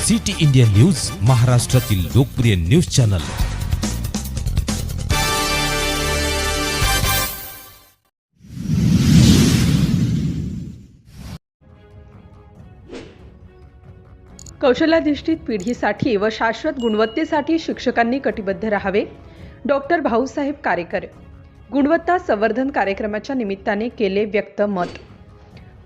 City India news, महाराष्ट्रातील लोकप्रिय news channel. कौशल्याधिष्ठित पिढीसाठी व शाश्वत गुणवत्तेसाठी शिक्षकांनी कटिबद्ध राहावे। डॉक्टर भाऊसाहेब कारेकर गुणवत्ता संवर्धन कार्यक्रमाच्या निमित्ताने केले व्यक्त मत।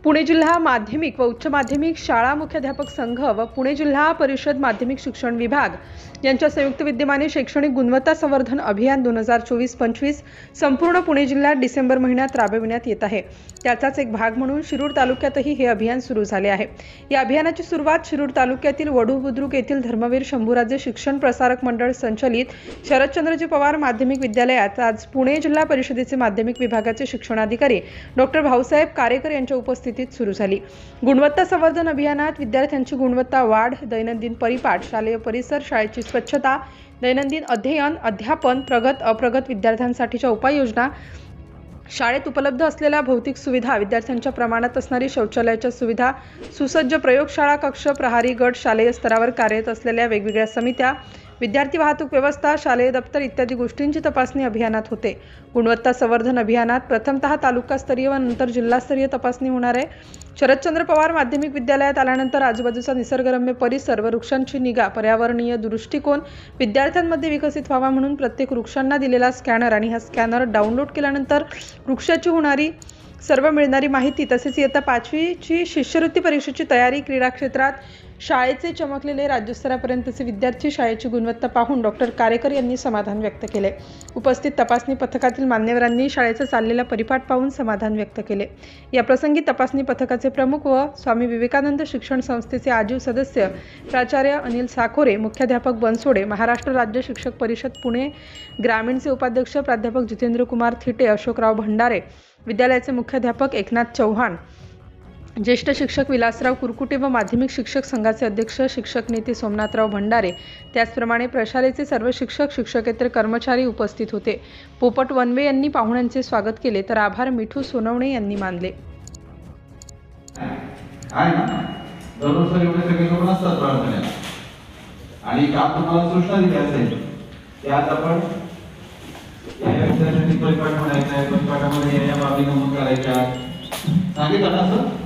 पुणे जिल्हा माध्यमिक व उच्च माध्यमिक शाळा मुख्याध्यापक संघ व पुणे जिल्हा परिषद माध्यमिक शिक्षण विभाग यांच्या संयुक्त विद्यमाने शैक्षणिक गुणवत्ता संवर्धन अभियान 2024-25 संपूर्ण पुणे जिल्ह्यात डिसेंबर महिन्यात राबविण्यात येत आहे। त्याचाच एक भाग म्हणून शिरूर तालुक्यातही हे अभियान सुरू झाले आहे। या अभियानाची सुरुवात शिरूर तालुक्यातील वडू बुद्रुक येथील धर्मवीर शंभूराजे शिक्षण प्रसारक मंडळ संचलित शरदचंद्रजी पवार माध्यमिक विद्यालयात आज पुणे जिल्हा परिषदेचे माध्यमिक विभागाचे शिक्षणाधिकारी डॉक्टर भाऊसाहेब कारेकर यांच्या उपस्थितीत सुरू झाली। गुणवत्ता संवर्धन अभियानात विद्यार्थ्यांची गुणवत्ता वाढ, दैनंदिन परिपाठ, शालेय परिसर, शाळेची स्वच्छता, दैनंदिन अध्ययन, अध्यापन, प्रगत अप्रगत विद्यार्थ्यांसाठीच्या उपाययोजना, शाळेत उपलब्ध असलेल्या भौतिक सुविधा, विद्यार्थ्यांच्या प्रमाणात असणारी शौचालयाच्या सुविधा, सुसज्ज प्रयोगशाळा कक्ष, प्रहारी गट, शालेय स्तरावर कार्यरत असलेल्या वेगवेगळ्या समित्या, विद्यार्थी वाहतूक व्यवस्था, शालेय दप्तर इत्यादी गोष्टींची तपासणी अभियानात होते। गुणवत्ता संवर्धन अभियानात प्रथमतः तालुकास्तरीय व नंतर जिल्हास्तरीय तपासणी होणार आहे। शरदचंद्र पवार माध्यमिक विद्यालयात आल्यानंतर आजूबाजूचा निसर्गरम्य परिसर व वृक्षांची निगा, पर्यावरणीय दृष्टिकोन विद्यार्थ्यांमध्ये विकसित व्हावा म्हणून प्रत्येक वृक्षांना दिलेला स्कॅनर आणि हा स्कॅनर डाउनलोड केल्यानंतर वृक्षाची होणारी सर्व मिळणारी माहिती, तसेच इयत्ता 5वीची शिष्यवृत्ती परीक्षेची तयारी, क्रीडा क्षेत्रात शाळेचे चमकलेले राज्यस्तरापर्यंतचे विद्यार्थी, शाळेची गुणवत्ता पाहून डॉक्टर कारेकर यांनी समाधान व्यक्त केले। उपस्थित तपासणी पथकातील मान्यवरांनी शाळेचा चाललेला परिपाठ पाहून समाधान व्यक्त केले। या प्रसंगी तपासणी पथकाचे प्रमुख व स्वामी विवेकानंद शिक्षण संस्थेचे आजीव सदस्य प्राचार्य अनिल साखोरे, मुख्याध्यापक बनसोडे, महाराष्ट्र राज्य शिक्षक परिषद पुणे ग्रामीणचे उपाध्यक्ष प्राध्यापक जितेंद्र कुमार थिटे, अशोकराव भंडारे, विद्यालयाचे मुख्याध्यापक एकनाथ चव्हाण, ज्येष्ठ शिक्षक विलासराव कुरकुटे व माध्यमिक शिक्षक संघाचे अध्यक्ष शिक्षक नेते सोमनाथराव भंडारे, त्याचप्रमाणे प्रशालेचे सर्व शिक्षक, शिक्षकेतर कर्मचारी उपस्थित होते। पोपट वनवे यांनी पाहुण्यांचे स्वागत केले तर आभार मिठू सोनवणे यांनी मानले। आणि काम तुम्हाला सूचना दिली असेल त्यात आपण या विद्यार्थ्यांनी परिपाठ म्हणायचा आहे, परिपाठामध्ये या बाबी नमूद करायच्या सांगितलं ना सर।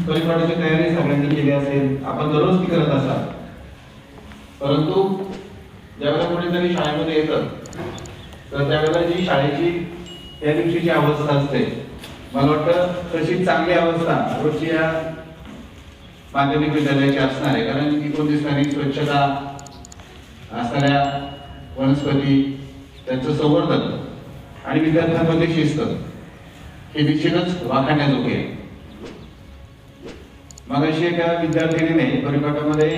परिपाठाची तयारी सगळ्यांनी केली असेल, आपण दररोज ती करत असाल, परंतु ज्यावेळेला कोणीतरी शाळेमध्ये येतं तर त्यावेळेला जी शाळेची त्या दिवशीची अवस्था असते, मला वाटतं तशी चांगली अवस्था रोजची या माध्यमिक विद्यालयाची असणार आहे। कारण ती कोणती स्थानिक स्वच्छता असणाऱ्या वनस्पती, त्यांचं संवर्धन आणि विद्यार्थ्यांमध्ये शिस्त हे निश्चितच वाखाणण्याजोगे आहे। मग अशी एका विद्यार्थिनीने परिपाठामध्ये